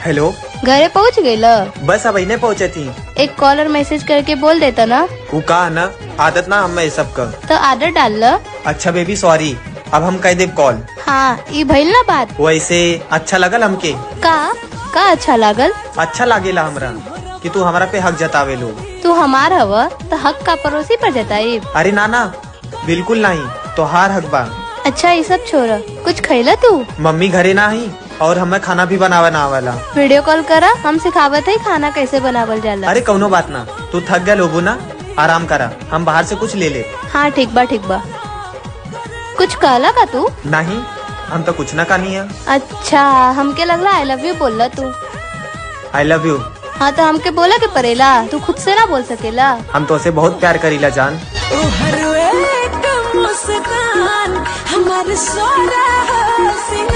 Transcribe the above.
Hello, घरे पहुँच गई? बस अब इन्हें पहुँचे थी। एक कॉल और मैसेज करके बोल देता ना। वो कहा ना, आदत ना हमें ये सब का। तो आदत डाल ल। अच्छा बेबी सॉरी, अब हम कह दे कॉल। हाँ ये भइल ना बात। वैसे अच्छा लगल हमके। का अच्छा लागल? अच्छा लागेला हमरा कि तू हमारा पे हक जतावे लो। तू हमार हवा तो हक का पड़ोसी पर जताई। अरे ना बिल्कुल नहीं, तो हार हक बा। अच्छा ये सब छोड़, कुछ खैला तू? मम्मी घरे ना ही और हमें खाना भी बनावे ना आवेला। वीडियो कॉल करा, हम सिखावत है खाना कैसे बनावल जाला। अरे कौनो बात ना, तू थक गया लोबू ना, आराम करा, हम बाहर से कुछ ले ले। हाँ ठीक बा। कुछ कहला का तू? नहीं, हम तो कुछ ना कहनी है। अच्छा हमके लगला आई लव यू बोलला तू। I love you. हाँ तो हमके बोला के परेला, तू खुद से ना बोल सकेला। हम तो उसे बहुत प्यार करीला जान। हर एक मुस्कान हमारे सोरा